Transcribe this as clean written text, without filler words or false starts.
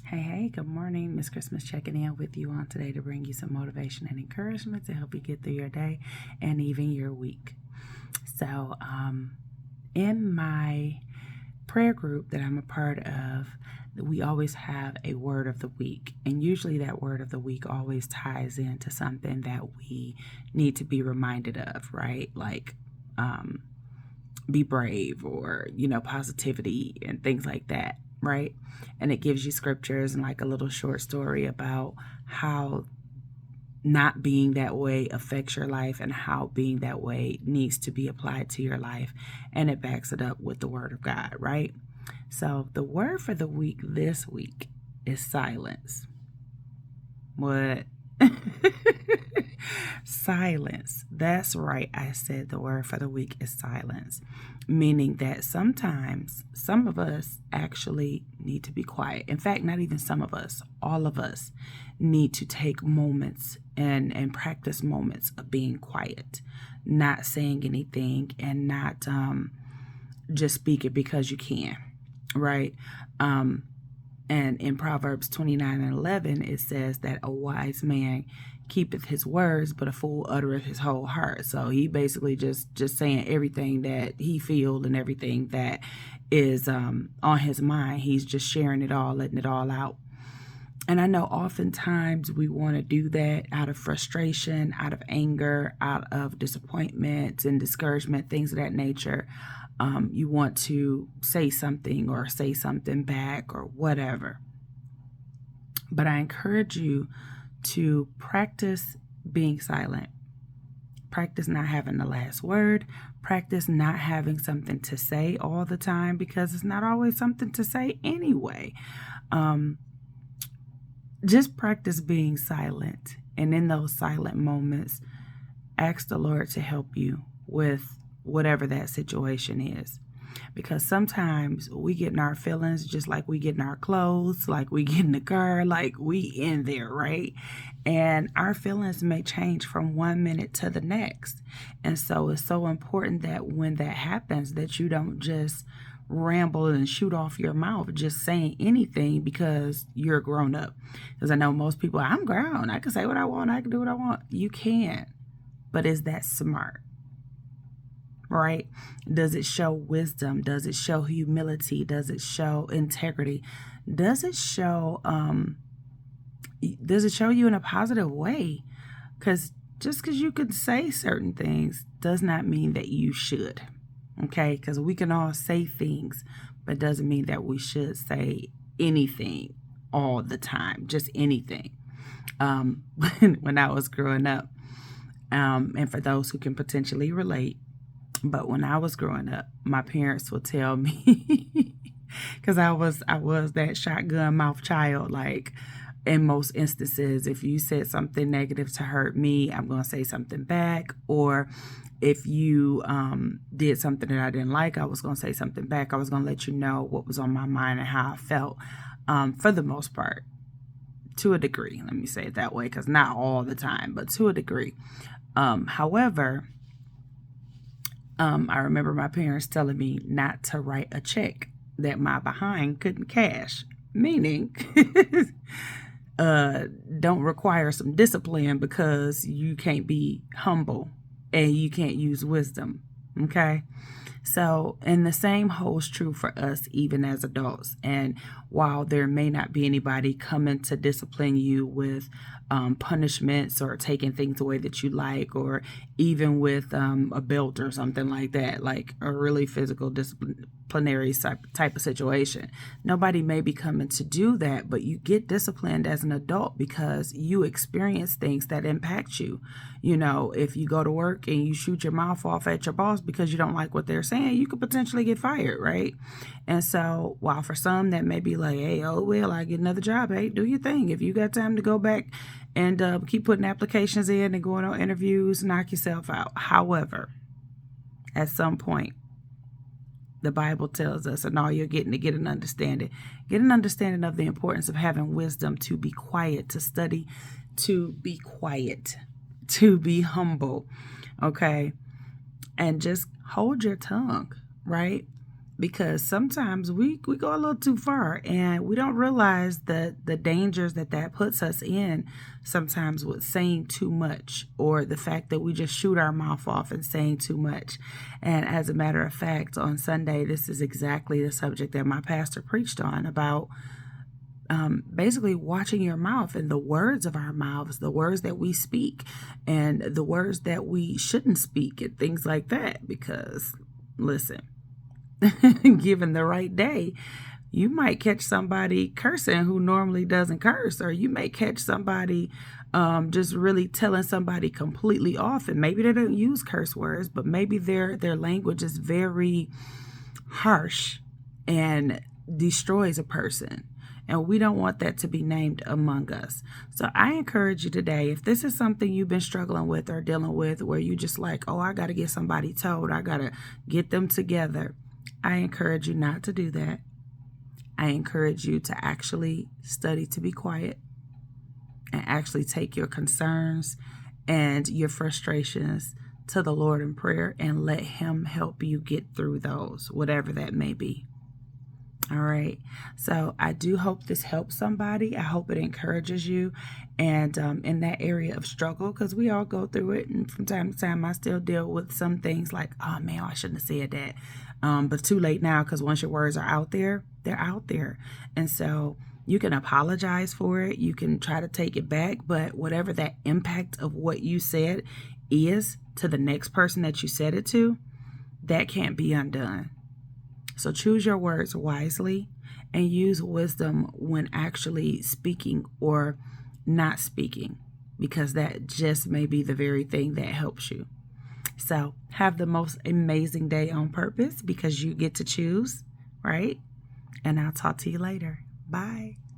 Hey, good morning. Miss Christmas checking in with you on today to bring you some motivation and encouragement to help you get through your day and even your week. So, in my prayer group that I'm a part of, we always have a word of the week. And usually that word of the week always ties into something that we need to be reminded of, right? Like, be brave or, positivity and things like that, right? And it gives you scriptures and like a little short story about how not being that way affects your life and how being that way needs to be applied to your life. And it backs it up with the word of God, right? So the word for the week this week is silence. What? Silence. That's right. I said the word for the week is silence, meaning that sometimes some of us actually need to be quiet. In fact, not even some of us, all of us need to take moments and practice moments of being quiet, not saying anything and not just speak it because you can, right? And in Proverbs 29:11, it says that a wise man keepeth his words, but a fool uttereth his whole heart. So he basically just saying everything that he feels and everything that is on his mind. He's just sharing it all, letting it all out. And I know oftentimes we want to do that out of frustration, out of anger, out of disappointment and discouragement, things of that nature. You want to say something or say something back or whatever. But I encourage you to practice being silent. Practice not having the last word. Practice not having something to say all the time because it's not always something to say anyway. Just practice being silent. And in those silent moments, ask the Lord to help you with whatever that situation is. Because sometimes we get in our feelings just like we get in our clothes, like we get in the car, like we in there, right? And our feelings may change from 1 minute to the next. And so it's so important that when that happens, that you don't just ramble and shoot off your mouth just saying anything because you're grown up. Because I know most people, I'm grown. I can say what I want. I can do what I want. You can. But is that smart? Right? Does it show wisdom? Does it show humility? Does it show integrity? Does it show you in a positive way? Because just because you could say certain things does not mean that you should. Okay? Because we can all say things, but it doesn't mean that we should say anything all the time. Just anything. When I was growing up, and for those who can potentially relate, but when I was growing up, my parents would tell me, because I was that shotgun mouth child, like in most instances, if you said something negative to hurt me, I'm going to say something back. Or if you did something that I didn't like, I was going to say something back. I was going to let you know what was on my mind and how I felt, for the most part, to a degree. Let me say it that way, because not all the time, but to a degree. However, I remember my parents telling me not to write a check that my behind couldn't cash, meaning don't require some discipline because you can't be humble and you can't use wisdom. Okay. So, and the same holds true for us even as adults. And while there may not be anybody coming to discipline you with punishments or taking things away that you like, or even with a belt or something like that, like a really physical disciplinary type of situation, nobody may be coming to do that, but you get disciplined as an adult because you experience things that impact you. You know, if you go to work and you shoot your mouth off at your boss because you don't like what they're saying, you could potentially get fired, right? And so while for some that may be like, hey, oh, well, I get another job. Hey, do your thing. If you got time to go back and keep putting applications in and going on interviews, knock yourself out. However, at some point, the Bible tells us, and all you're getting to get an understanding of the importance of having wisdom, to be quiet, to study, to be quiet, to be humble, okay? And just hold your tongue, right? because sometimes we go a little too far and we don't realize the dangers that puts us in sometimes with saying too much, or the fact that we just shoot our mouth off and saying too much. And as a matter of fact, on Sunday, this is exactly the subject that my pastor preached on, about basically watching your mouth and the words of our mouths, the words that we speak and the words that we shouldn't speak and things like that. Because listen, given the right day, you might catch somebody cursing who normally doesn't curse, or you may catch somebody just really telling somebody completely off, and maybe they don't use curse words, but maybe their language is very harsh and destroys a person. And we don't want that to be named among us. So I encourage you today, if this is something you've been struggling with or dealing with, where you just like, oh, I got to get somebody told, I got to get them together, I encourage you not to do that. I encourage you to actually study to be quiet and actually take your concerns and your frustrations to the Lord in prayer and let Him help you get through those, whatever that may be. All right. So I do hope this helps somebody. I hope it encourages you. And in that area of struggle, because we all go through it. And from time to time, I still deal with some things like, oh, man, I shouldn't have said that. But too late now, because once your words are out there, they're out there. And so you can apologize for it. You can try to take it back. But whatever that impact of what you said is to the next person that you said it to, that can't be undone. So choose your words wisely and use wisdom when actually speaking or not speaking, because that just may be the very thing that helps you. So have the most amazing day on purpose, because you get to choose, right? And I'll talk to you later. Bye.